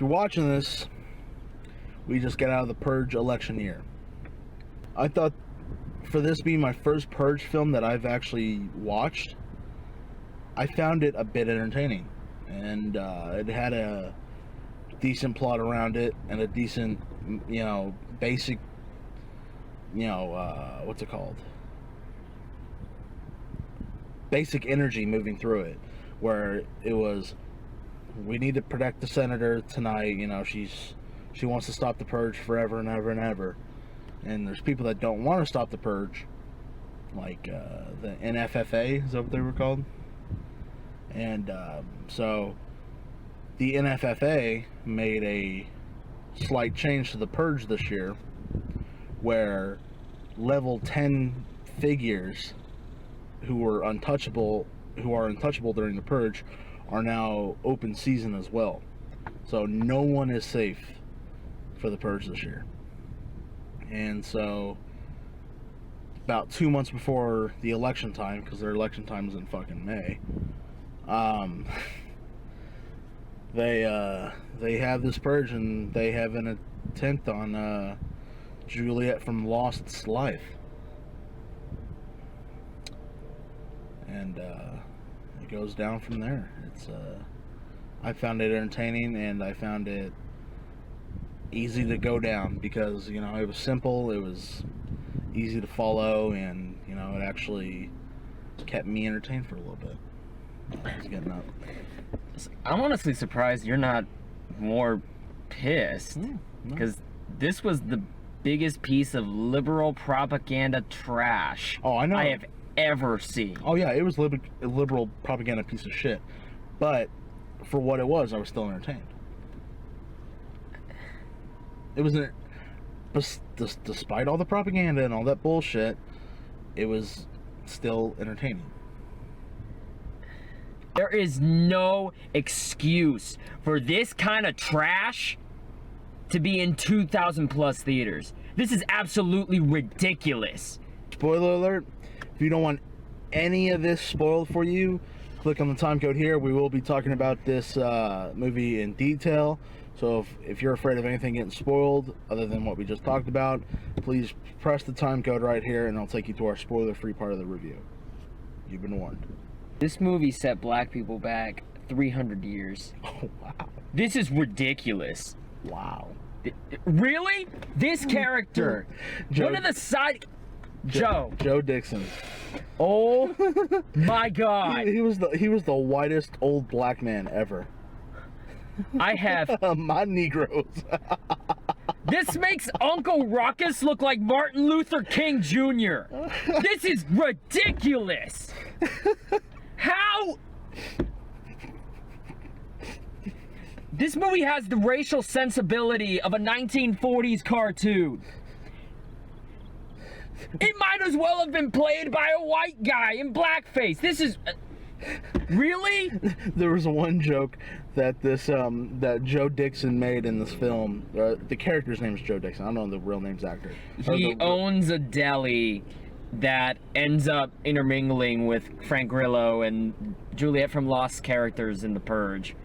you're watching this, we just got out of the Purge election year. I thought for this being my first Purge film that I've actually watched, I found it a bit entertaining. And it had a decent plot around it and a decent, basic, what's it called? Basic energy moving through it, where it was, we need to protect the senator tonight. She wants to stop the Purge forever and ever and ever. And there's people that don't want to stop the Purge, like the NFFA, is that what they were called? And so the NFFA made a slight change to the Purge this year, where level 10 figures who are untouchable during the Purge are now open season as well. So no one is safe for the Purge this year. And so about 2 months before the election time, because their election time is in fucking May, they have this Purge, and they have an attempt on Juliet from Lost's life. And it goes down from there. It's I found it entertaining, and I found it easy to go down because it was simple, it was easy to follow, and it actually kept me entertained for a little bit. I was getting up. I'm honestly surprised you're not more pissed, because this was the biggest piece of liberal propaganda trash I know. I have ever seen. Oh yeah, it was a liberal propaganda piece of shit, but for what it was, I was still entertained. It was despite all the propaganda and all that bullshit, it was still entertaining. There is no excuse for this kind of trash to be in 2,000 plus theaters. This is absolutely ridiculous. Spoiler alert, if you don't want any of this spoiled for you, click on the time code here. We will be talking about this movie in detail. So if you're afraid of anything getting spoiled other than what we just talked about, please press the time code right here and I'll take you to our spoiler-free part of the review. You've been warned. This movie set black people back 300 years. Oh, wow. This is ridiculous. Wow. Really? This character, one of the side... Joe Dixon. Oh my God. He was the whitest old black man ever. I have my Negroes. This makes Uncle Ruckus look like Martin Luther King Jr. This is ridiculous. How? This movie has the racial sensibility of a 1940s cartoon. It might as well have been played by a white guy in blackface. This is... Really? There was one joke that that Joe Dixon made in this film. The character's name is Joe Dixon. I don't know the real name's actor. He owns a deli that ends up intermingling with Frank Grillo and Juliet from Lost characters in The Purge.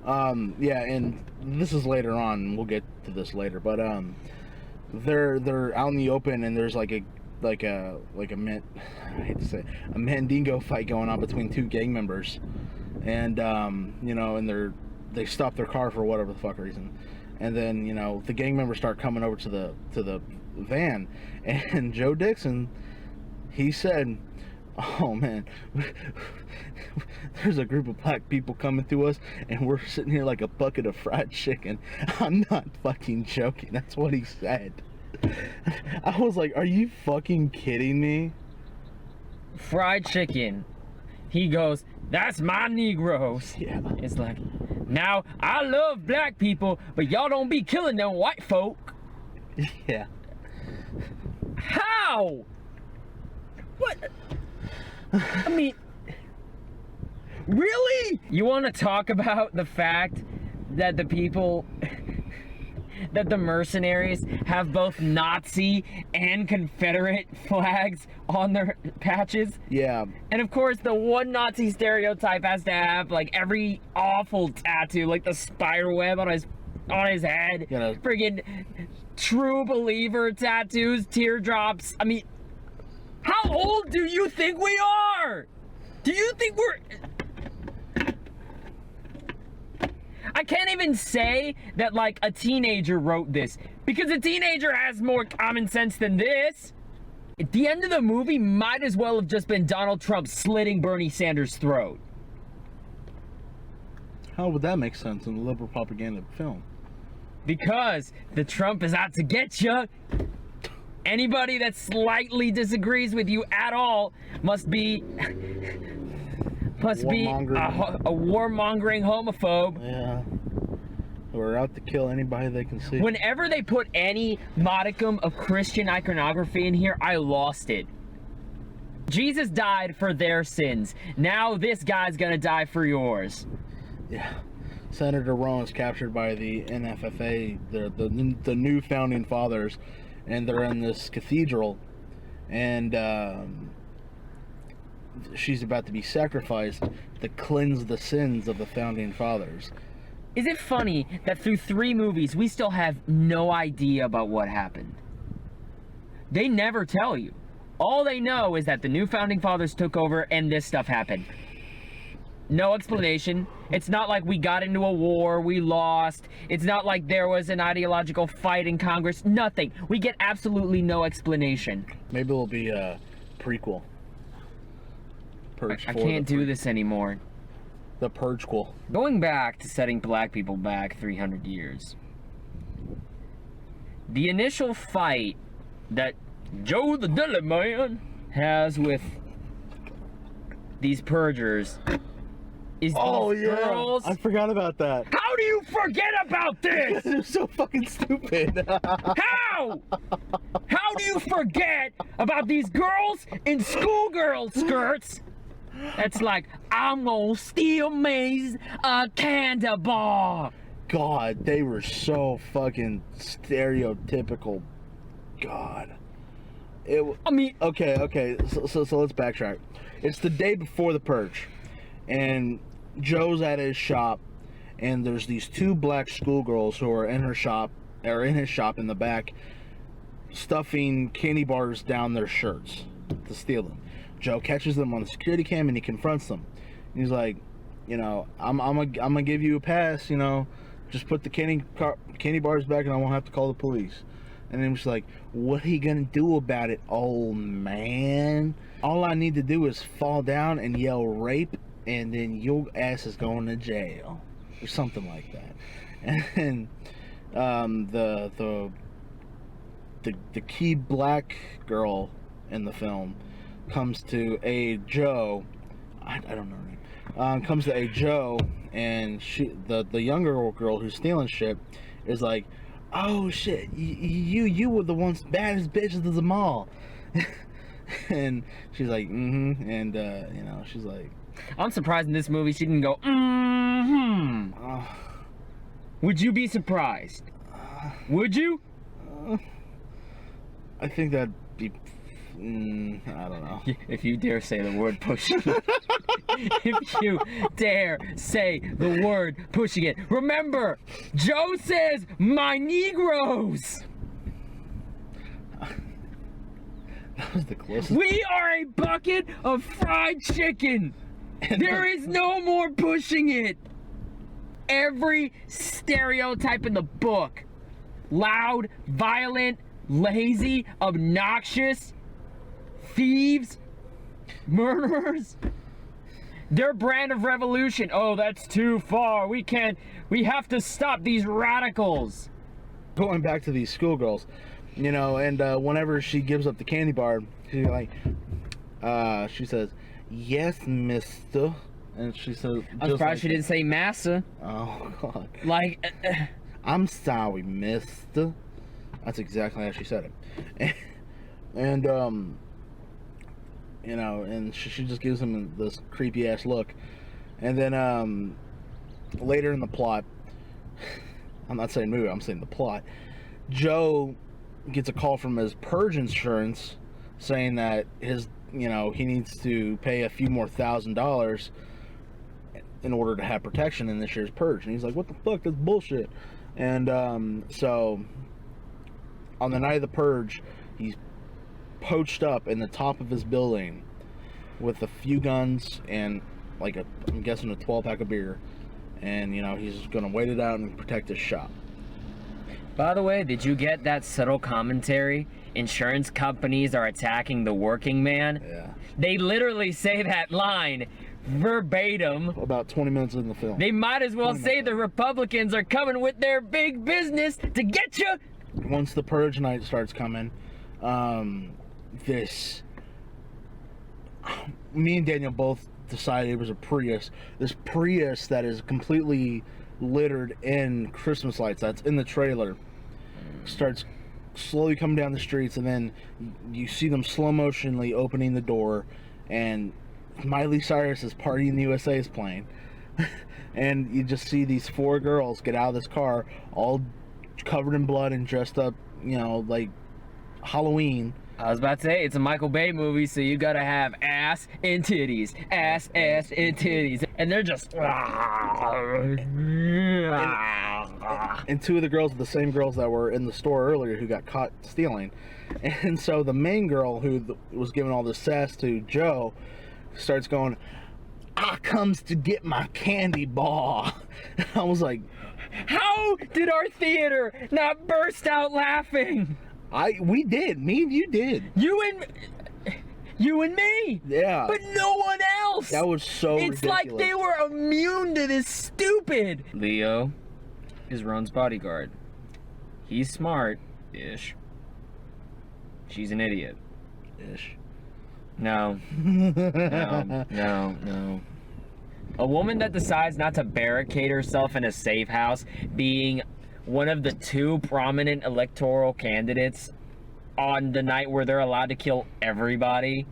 Yeah, and this is later on. We'll get to this later, but they're out in the open, and there's I hate to say it, a Mandingo fight going on between two gang members, and and they stop their car for whatever the fuck reason, and then the gang members start coming over to the van, and Joe Dixon, he said, "Oh man, there's a group of black people coming to us, and we're sitting here like a bucket of fried chicken." I'm not fucking joking. That's what he said. I was like, are you fucking kidding me? Fried chicken. He goes, "That's my Negroes." Yeah. It's like, now, I love black people, but y'all don't be killing them white folk. Yeah. How? What? I mean, really? You want to talk about the fact that the people... that the mercenaries have both Nazi and Confederate flags on their patches? Yeah. And of course, the one Nazi stereotype has to have, every awful tattoo, like the spider web on his on his head. You know. Friggin' true believer tattoos, teardrops. I mean, how old do you think we are? Do you think we're... I can't even say that, like, a teenager wrote this, because a teenager has more common sense than this. At the end of the movie might as well have just been Donald Trump slitting Bernie Sanders' throat. How would that make sense in a liberal propaganda film? Because the Trump is out to get you. Anybody that slightly disagrees with you at all must be a warmongering homophobe. Yeah. We're out to kill anybody they can see. Whenever they put any modicum of Christian iconography in here, I lost it. Jesus died for their sins. Now this guy's gonna die for yours. Yeah. Senator Rowan's captured by the NFFA, the new founding fathers, and they're in this cathedral, and she's about to be sacrificed to cleanse the sins of the founding fathers. Is it funny that through 3 movies we still have no idea about what happened? They never tell you. All they know is that the new founding fathers took over and this stuff happened. No explanation. It's not like we got into a war, we lost. It's not like there was an ideological fight in Congress. Nothing. We get absolutely no explanation. Maybe it'll be a prequel. Purge. I can't do this anymore. The Purge-quel. Going back to setting black people back 300 years. The initial fight that Joe the Deli Man has with these purgers is these girls. I forgot about that. How do you forget about this? It's so fucking stupid. How? How do you forget about these girls in schoolgirl skirts? That's like, I'm gonna steal me a candy bar. God, they were so fucking stereotypical. God. I mean, okay. So let's backtrack. It's the day before the Purge, and Joe's at his shop, and there's these 2 black schoolgirls who are in her shop, or in his shop in the back, stuffing candy bars down their shirts to steal them. Joe catches them on the security cam and he confronts them. And he's like, you know, I'm gonna give you a pass. You know, just put the candy bars back, and I won't have to call the police. And then she's like, what are you gonna do about it, old man? All I need to do is fall down and yell rape, and then your ass is going to jail, or something like that. And the key black girl in the film comes to aid Joe. I don't know her name. Comes to aid Joe, and the younger girl who's stealing shit is like, oh shit, you were the one's baddest bitches of them all. And she's like, mm-hmm, and you know, she's like, I'm surprised in this movie she didn't go, mm-hmm. Would you be surprised? Would you? I think that'd be, I don't know. If you dare say the word pushing it. If you dare say the word pushing it. Remember, Joe says, my Negroes. That was the closest. We are a bucket of fried chicken. There is no more pushing it. Every stereotype in the book. Loud, violent, lazy, obnoxious, thieves, murderers. Their brand of revolution. Oh, that's too far. We have to stop these radicals. Going back to these schoolgirls, you know, and whenever she gives up the candy bar, she's like, she says, yes, mister. And she says, I'm surprised she didn't say massa. Oh, God. Like, I'm sorry, mister. That's exactly how she said it. And you know, and she just gives him this creepy ass look. And then later in the plot, I'm not saying movie, I'm saying the plot, Joe gets a call from his Purge insurance saying that his, you know, he needs to pay a few more $1,000 in order to have protection in this year's Purge. And he's like, what the fuck, that's bullshit. And so on the night of the purge, he's poached up in the top of his building with a few guns and like I'm guessing a 12-pack of beer, and he's gonna wait it out and protect his shop. By the way, did you get that subtle commentary? Insurance companies are attacking the working man. Yeah. They literally say that line verbatim. About 20 minutes in the film. They might as well say the Republicans are coming with their big business to get you. Once the purge night starts coming, me and Daniel both decided it was a Prius. This Prius that is completely littered in Christmas lights, that's in the trailer, starts slowly coming down the streets, and then you see them slow motionally opening the door, and Miley Cyrus's Party in the USA is playing. And you just see these 4 girls get out of this car all covered in blood and dressed up, like Halloween. I was about to say, it's a Michael Bay movie, so you gotta have ass and titties. Ass and titties. And they're just... And 2 of the girls are the same girls that were in the store earlier who got caught stealing. And so the main girl who was giving all this sass to Joe starts going, "I comes to get my candy bar." I was like, how did our theater not burst out laughing? We did. Me and you did. You and me. Yeah. But no one else. That was so It's ridiculous. like they were immune to this stupid. Leo is Ron's bodyguard. He's smart-ish. She's an idiot. Ish. No. No. A woman that decides not to barricade herself in a safe house, being one of the 2 prominent electoral candidates on the night where they're allowed to kill everybody,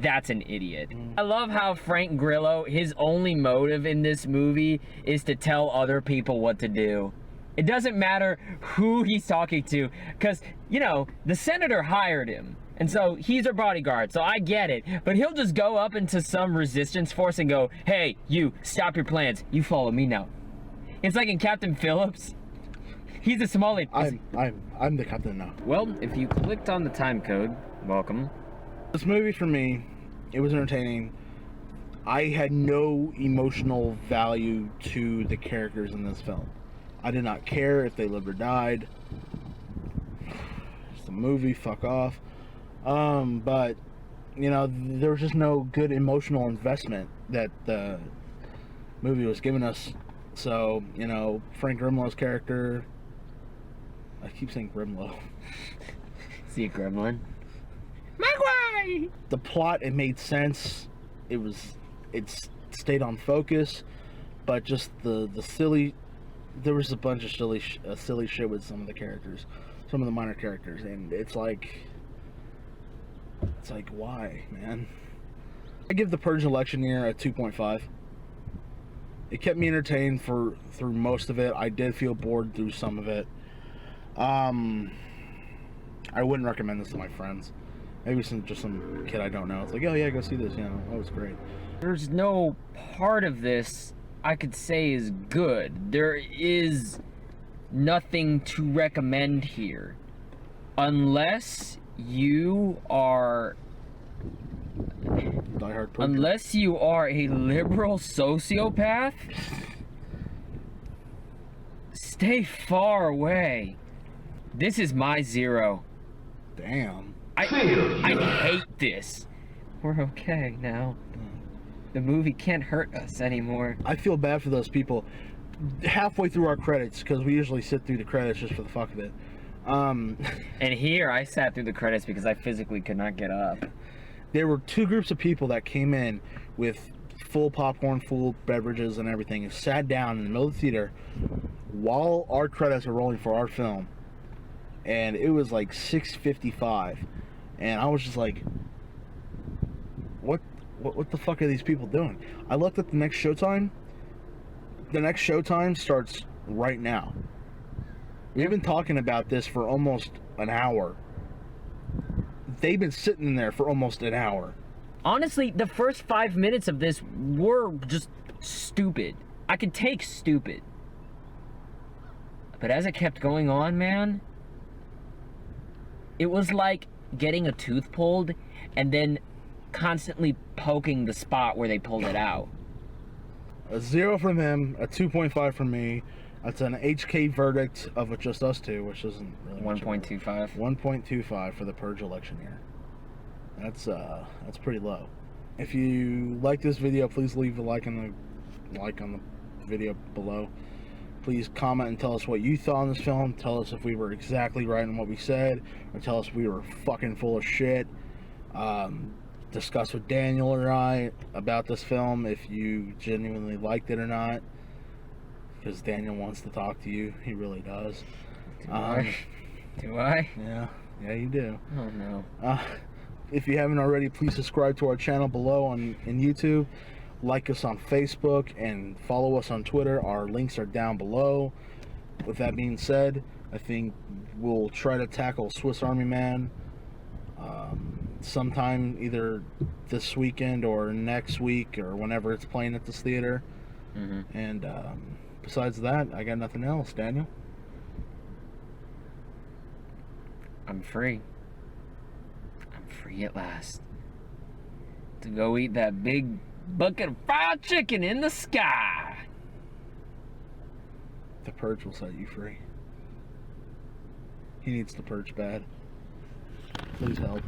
that's an idiot. I love how Frank Grillo, his only motive in this movie is to tell other people what to do. It doesn't matter who he's talking to, because, the senator hired him. And so he's her bodyguard, so I get it. But he'll just go up into some resistance force and go, "Hey, you, stop your plans. You follow me now." It's like in Captain Phillips. He's a Somali. I'm the captain now. Well, if you clicked on the time code, welcome. This movie for me, it was entertaining. I had no emotional value to the characters in this film. I did not care if they lived or died. It's a movie, fuck off. But there was just no good emotional investment that the movie was giving us. So, Frank Grimlow's character, I keep saying Grimlow. See a gremlin? Mogwai! The plot, it made sense. It stayed on focus, but just the silly, there was a bunch of silly shit with some of the characters, some of the minor characters, and it's like, why, man? I give the Purge election year a 2.5. It kept me entertained through most of it. I did feel bored through some of it. I wouldn't recommend this to my friends. Maybe some kid I don't know. It's like, oh yeah, go see this. Oh, it's great. There's no part of this I could say is good. There is nothing to recommend here. Unless you are... Unless you are a liberal sociopath, stay far away. This is my 0. Damn. I hate this. We're okay now. The movie can't hurt us anymore. I feel bad for those people. Halfway through our credits, because we usually sit through the credits just for the fuck of it. And here I sat through the credits because I physically could not get up. There were 2 groups of people that came in with full popcorn, full beverages and everything, and sat down in the middle of the theater while our credits were rolling for our film. And it was like 6:55, and I was just like, what the fuck are these people doing? I looked at the next showtime. The next showtime starts right now. We've been talking about this for almost an hour. They've been sitting in there for almost an hour. Honestly, the first 5 minutes of this were just stupid. I could take stupid. But as it kept going on, man, it was like getting a tooth pulled and then constantly poking the spot where they pulled it out. A 0 from him, a 2.5 from me. That's an HK verdict of just us two, which isn't really much. 1.25. 1.25 for the Purge election year. That's pretty low. If you like this video, please leave a like on the video below. Please comment and tell us what you thought on this film. Tell us if we were exactly right in what we said, or tell us we were fucking full of shit. Discuss with Daniel or I about this film if you genuinely liked it or not, because Daniel wants to talk to you. He really does. Do I? Yeah, you do. Oh no. If you haven't already, please subscribe to our channel below in YouTube. Like us on Facebook and follow us on Twitter. Our links are down below. With that being said, I think we'll try to tackle Swiss Army Man sometime either this weekend or next week or whenever it's playing at this theater. And besides that, I got nothing else. Daniel? I'm free. I'm free at last. To go eat that big bucket of fried chicken in the sky. The Purge will set you free. He needs the Purge bad. Please help.